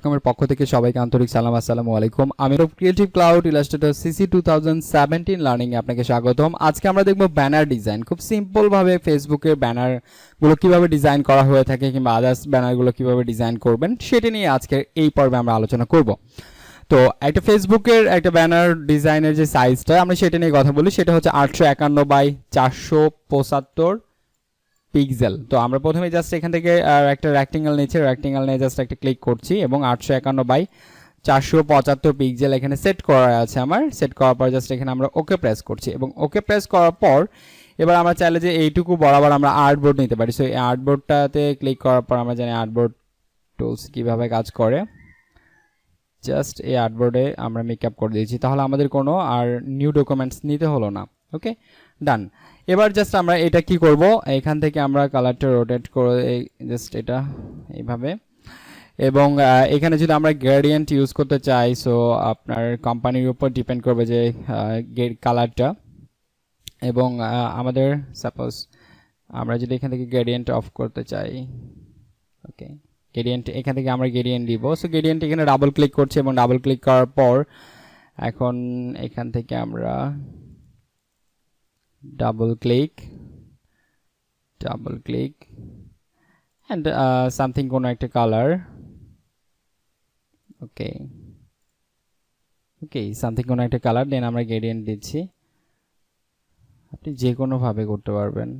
illustrator.com এর পক্ষ থেকে সবাইকে আন্তরিক সালাম। আসসালামু আলাইকুম। আমি creative cloud illustrator CC 2017 learning এ আপনাকে স্বাগতম। আজকে আমরা দেখব ব্যানার ডিজাইন। খুব সিম্পল ভাবে ফেসবুকের ব্যানার গুলো কিভাবে ডিজাইন করা হয়ে থাকে কিংবা আদার্স ব্যানার গুলো কিভাবে ডিজাইন করবেন সেটা নিয়ে আজকে এই পর্বে আমরা আলোচনা করব। তো একটা ফেসবুকের একটা ব্যানার ডিজাইনের যে সাইজটা আমরা সেটা নিয়ে কথা বলি, সেটা হচ্ছে 851 বাই 475 পিক্সেল। তো আমরা প্রথমে জাস্ট এখান থেকে একটা রেক্টেঙ্গেল নিচে রেক্টেঙ্গেল নিয়ে জাস্ট একটা ক্লিক করছি এবং 851 বাই 475 পিক্সেল এখানে সেট করা আছে। আমার সেট করার পর জাস্ট এখানে আমরা ওকে প্রেস করছি এবং ওকে প্রেস করার পর এবার আমরা চাইলে যে এইটুকু বরাবর আমরা আর্টবোর্ড নিতে পারি। সো এই আর্টবোর্ডটাতে ক্লিক করার পর আমরা জানি আর্টবোর্ড টুলস কিভাবে কাজ করে। জাস্ট এই আর্টবোর্ডে আমরা মেকআপ করে দিয়েছি, তাহলে আমাদের কোনো আর নিউ ডকুমেন্টস নিতে হলো না। ওকে, ডান। এবার জাস্ট আমরা এটা কি করব, এখান থেকে আমরা কালারটা রোটেট করে জাস্ট এটা এইভাবে, এবং এখানে যদি আমরা গ্রেডিয়েন্ট ইউজ করতে চাই সো আপনার কোম্পানির উপর ডিপেন্ড করবে যে কালারটা, এবং আমাদের সাপোজ আমরা যদি এখান থেকে গ্রেডিয়েন্ট অফ করতে চাই, ওকে গ্রেডিয়েন্ট এখান থেকে আমরা গ্রেডিয়েন্ট দিব। সো গ্রেডিয়েন্ট এখানে ডাবল ক্লিক করছি এবং ডাবল ক্লিক করার পর এখন এখান থেকে আমরা double click and something কোনো একটা কালার, ওকে something কোনো একটা কালার, দেন আমরা গ্রেডিয়েন্ট দিচ্ছি। আপনি যে কোনো ভাবে করতে পারবেন।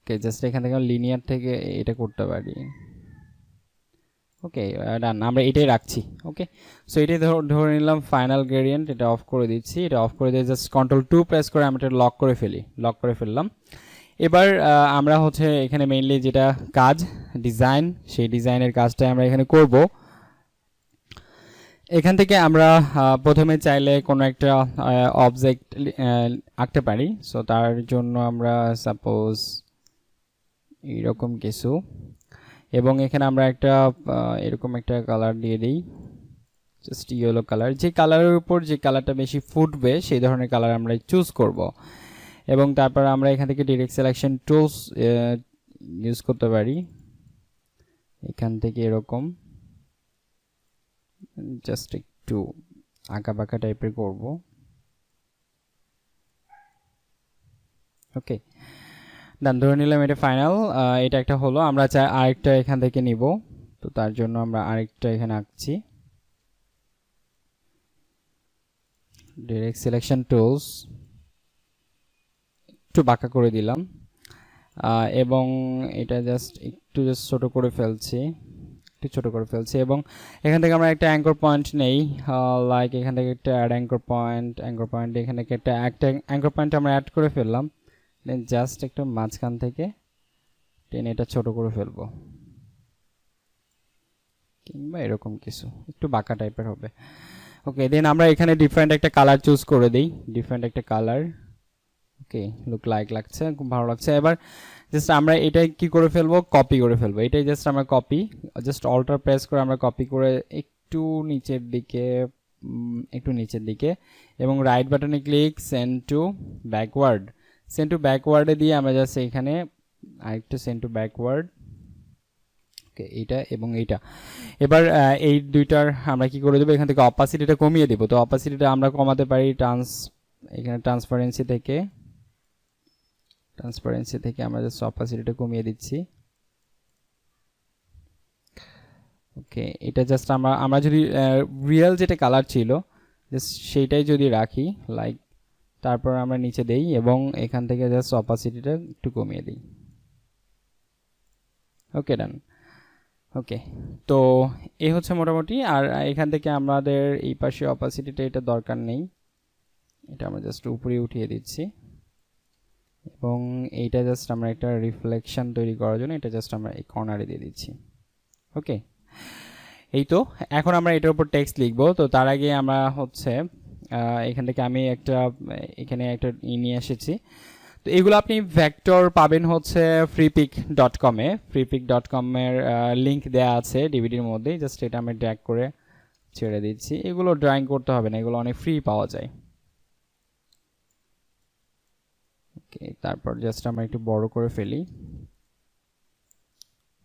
ওকে, জাস্ট এখান থেকে লিনিয়ার থেকে এটা করতে পারি। ওকে ডান, আমরা এটাই রাখছি। ওকে, সো এটাই ধরে নিলাম ফাইনাল গ্রেডিয়েন্ট। এটা অফ করে দিচ্ছি, এটা অফ করে দিয়ে জাস্ট Ctrl+2 প্রেস করে আমরা এটা লক করে ফেললাম। এবার আমরা হচ্ছে এখানে মেইনলি যেটা কাজ ডিজাইন, সেই ডিজাইনের কাজটাই আমরা এখানে করব। এখান থেকে আমরা প্রথমে চাইলে কোনো একটা অবজেক্ট আঁকতে পারি। সো তার জন্য আমরা সাপোজ এরকম কিছু, এবং এখানে আমরা একটা এরকম একটা কালার দিয়ে দিই, জাস্ট ইয়েলো কালার। যে কালারের উপর যে কালারটা বেশি ফুটবে সেই ধরনের কালার আমরা চুজ করব, এবং তারপর আমরা এখান থেকে ডিরেক্ট সিলেকশন টুলস ইউজ করতে পারি। এখান থেকে এরকম জাস্ট একটু আঁকা বাঁকা টাইপের করব। ওকে ডান, ধরে নিলাম এটা ফাইনাল। এটা একটা হলো, আমরা চাই আরেকটা এখান থেকে নিব। তো তার জন্য আমরা আরেকটা এখানে আঁকছি, ডাইরেক্ট সিলেকশন টুলস একটু বাঁকা করে দিলাম, এবং এটা জাস্ট একটু ছোট করে ফেলছি, এবং এখান থেকে আমরা একটা অ্যাঙ্কর পয়েন্ট নেই, লাইক এখান থেকে একটা অ্যাড অ্যাঙ্কর পয়েন্ট, এখান থেকে একটা অ্যাঙ্কর পয়েন্ট আমরা অ্যাড করে ফেললাম। দেন জাস্ট একটু মাঝখান থেকে টেনে এটা ছোট করে ফেলবো, কিংবা এরকম কিছু একটু বাঁকা টাইপের হবে। ওকে, দেন আমরা এখানে ডিফারেন্ট একটা কালার চুজ করে দিই, ডিফারেন্ট একটা কালার। ওকে, লাগছে, খুব ভালো লাগছে। এবার জাস্ট আমরা এটাই কি করে ফেলবো, কপি করে ফেলবো। এটাই জাস্ট আমরা কপি, জাস্ট অল্টার প্রেস করে আমরা কপি করে একটু নিচের দিকে, এবং রাইট বাটনে ক্লিক, সেন্ড টু ব্যাকওয়ার্ডে দিয়ে আমরা জাস্ট এখানে আরেকটু সেন্ড টু ব্যাকওয়ার্ড। ওকে, এইটা এবং এইটা। এবার এই দুইটার আমরা কি করে দেবো, এখান থেকে অপাসিটিটা কমিয়ে দেবো। তো অপাসিটিটা আমরা কমাতে পারি এখানে ট্রান্সপারেন্সি থেকে আমরা জাস্ট অপাসিটিটা কমিয়ে দিচ্ছি। ওকে, এটা জাস্ট আমরা যদি রিয়েল যেটা কালার ছিল জাস্ট সেইটাই যদি রাখি, লাইক তারপর আমরা নিচে দেই এবং এখান থেকে জাস্ট অপাসিটিটা একটু কমিয়ে দিই। ওকে ডান। ওকে, তো এই হচ্ছে মোটামুটি। আর এখান থেকে আমাদের এই পাশে অপাসিটিটা এটা দরকার নেই, এটা আমরা জাস্ট উপরে উঠিয়ে দিচ্ছি, এবং এইটা জাস্ট আমরা একটা রিফ্লেকশন তৈরি করার জন্য এটা জাস্ট আমরা এই কর্নারে দিয়ে দিচ্ছি। ওকে, এই তো এখন আমরা এটার উপর টেক্সট লিখবো। তো তার আগে আমরা হচ্ছে এখান থেকে আমি এখানে একটা নিয়ে এসেছি। তো এগুলো আপনি ভেক্টর পাবেন হচ্ছে freepik.com এ। freepik.com এর লিংক দেয়া আছে ডিভিডির মধ্যে, জাস্ট এটা আমি ড্র্যাগ করে ছেড়ে দিচ্ছি। এগুলো ড্রয়িং করতে হবে না, এগুলো অনেক ফ্রি পাওয়া যায়। ওকে, তারপর জাস্ট আমরা একটু বড় করে ফেলি,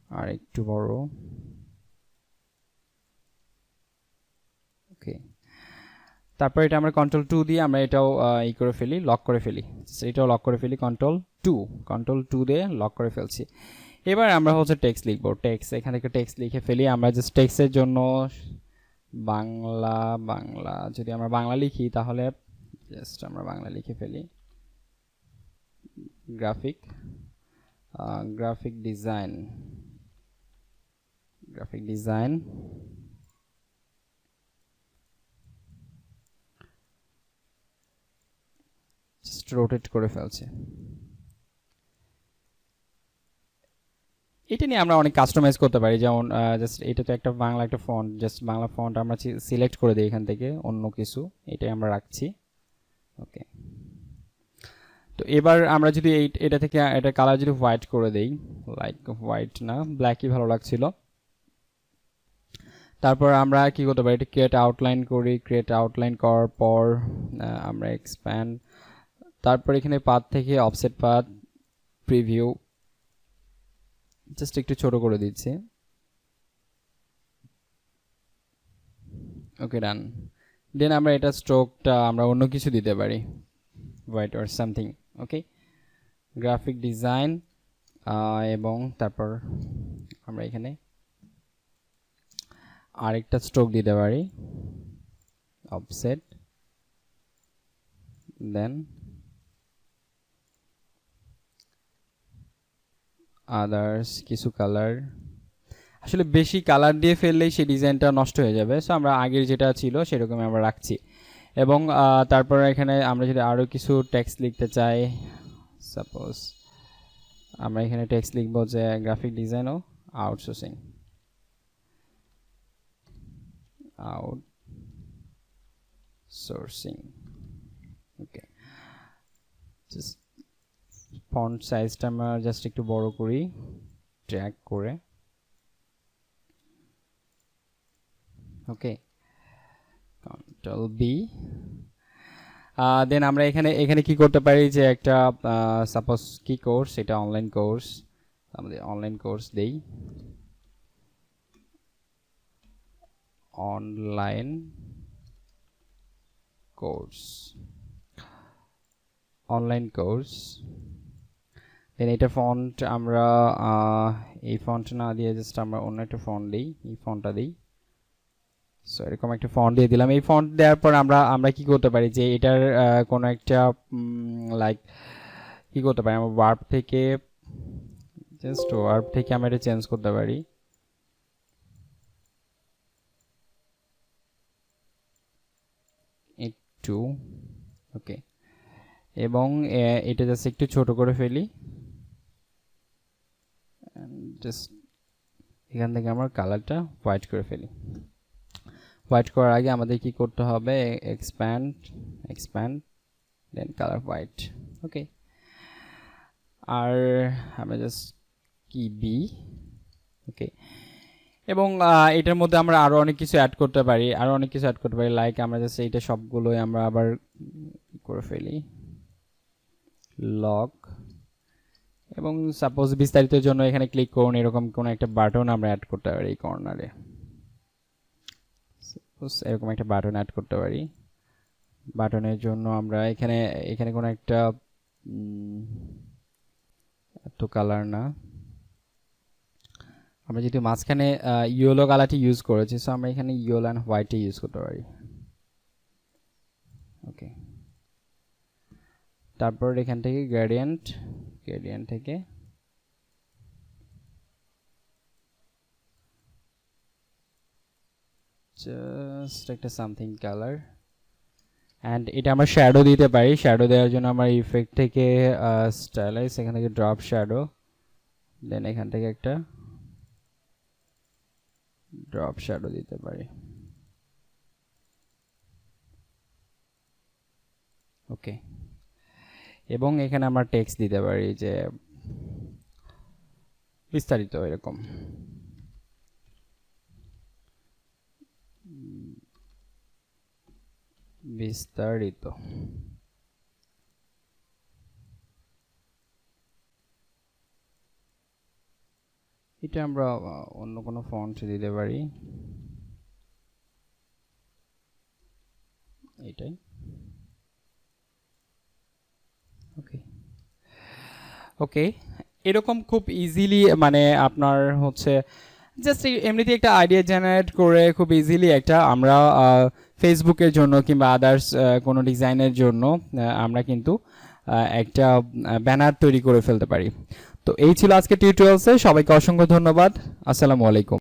আর একটু বড়। ওকে, তারপর এটা আমরা কন্ট্রোল 2 দিয়ে আমরা এটাও ই করে ফেলি, লক করে ফেলি। এটাও লক করে ফেলি, কন্ট্রোল 2 দিয়ে লক করে ফেলছি। এবার আমরা হচ্ছে টেক্সট লিখবো। টেক্সট, এখান থেকে টেক্সট লিখে ফেলি। আমরা জাস্ট টেক্সটের জন্য বাংলা যদি আমরা বাংলা লিখি তাহলে জাস্ট আমরা বাংলা লিখে ফেলি, গ্রাফিক ডিজাইন। জাস্ট রোটেট করে ফেলছে। এটা নিয়ে আমরা অনেক কাস্টমাইজ করতে পারি, যেমন জাস্ট এটা তো একটা বাংলা একটা ফন্ট, জাস্ট বাংলা ফন্ট আমরা সিলেক্ট করে দিই এখান থেকে অন্য কিছু, এটাই আমরা রাখছি। ওকে, তো এবার আমরা যদি এটা থেকে এটা কালার যদি হোয়াইট করে দেই, লাইক হোয়াইট না, ব্ল্যাকই ভালো লাগছিল। তারপর আমরা কি করতে পারি, এটা ক্রিয়েট আউটলাইন করি। ক্রিয়েট আউটলাইন করার পর আমরা এক্সপ্যান্ড, তারপর এখানে পাথ থেকে অফসেট পাথ, প্রিভিউ জাস্ট একটু ছোট করে দিচ্ছি। ওকে, ডান। দেন আমরা এটা স্ট্রোকটা আমরা অন্য কিছু দিতে পারি, white or something. Okay, graphic design, এবং তারপর আমরা এখানে আরেকটা স্ট্রোক দিতে পারি, অফসেট, দেন আদার্স কিছু কালার। আসলে বেশি কালার দিয়ে ফেললেই সেই ডিজাইনটা নষ্ট হয়ে যাবে, সো আমরা আগের যেটা ছিল সেরকমই আমরা রাখছি। এবং তারপর এখানে আমরা যদি আরও কিছু টেক্সট লিখতে চাই, সাপোজ আমরা এখানে টেক্সট লিখবো যে গ্রাফিক ডিজাইন ও আউটসোর্সিং, ওকে, জাস্ট ফন্ট সাইজটা আমরা জাস্ট একটু বড় করি, ড্র্যাগ করে। ওকে, কন্ট্রোল বি। দেন আমরা এখানে কি করতে পারি, যে একটা সাপোজ কি কোর্স, এটা অনলাইন কোর্স, আমাদের অনলাইন কোর্স দেই, অনলাইন কোর্স। দেন এটা ফন্ট আমরা এই ফন্ট না দিয়ে জাস্ট আমরা অন্য একটা ফন্ট দিই, এই ফন্টটা দিই। সো এরকম একটা ফন্ট দিয়ে দিলাম। এই ফন্ট দেওয়ার পর আমরা কি করতে পারি, যে এটার কোনো একটা লাইক কি করতে পারি, আমরা ওয়ার্ব থেকে আমরা এটা চেঞ্জ করতে পারি। একটু ওকে, এবং এটা জাস্ট একটু ছোট করে ফেলি, জাস্ট এখান থেকে আমরা কালারটা হোয়াইট করে ফেলি। হোয়াইট করার আগে আমাদের কি করতে হবে, এক্সপ্যান্ড দেন কালার হোয়াইট। ওকে, আর আমরা জাস্ট কি বি। ওকে, এবং এটার মধ্যে আমরা আরো অনেক কিছু অ্যাড করতে পারি, লাইক আমরা জাস্ট এইটা সবগুলোই আমরা আবার করে ফেলি, লক। এবং সাপোজ বিস্তারিতের জন্য এখানে ক্লিক করুন, এরকম কোন একটা বাটন আমরা অ্যাড করতে পারি এই কর্নারে, সাপোজ এরকম একটা বাটন অ্যাড করতে পারি। বাটনের জন্য আমরা এখানে কোন একটা এত কালার না, আমরা যদি মাঝখানে ইয়েলো কালারটি ইউজ করেছি, সো আমরা এখানে ইয়েলো এন্ড হোয়াইট ইউজ করতে পারি। ওকে, তারপর এখান থেকে গ্রেডিয়েন্ট থেকে জাস্ট একটা সামথিং কালার, এন্ড এটা আমরা শ্যাডো দিতে পারি। শ্যাডো দেওয়ার জন্য আমরা ইফেক্ট থেকে স্টাইলাইজ, এখান থেকে ড্রপ শ্যাডো, দেন এখান থেকে একটা ড্রপ শ্যাডো দিতে পারি। ওকে, এবং এখানে আমরা টেক্সট দিতে পারি, যে বিস্তারিত, এরকম বিস্তারিত। এটা আমরা অন্য কোনো ফন্ট দিতে পারি, এটাই। ওকে ওকে, এরকম খুব ইজিলি মানে আপনার হচ্ছে জাস্ট এমনিতে একটা আইডিয়া জেনারেট করে খুব ইজিলি একটা আমরা ফেসবুকের জন্য কিংবা আদার্স কোনো ডিজাইনের জন্য আমরা কিন্তু একটা ব্যানার তৈরি করে ফেলতে পারি। তো এই ছিল আজকে টিউটোরিয়ালসে, সবাইকে অসংখ্য ধন্যবাদ। আসসালামু আলাইকুম।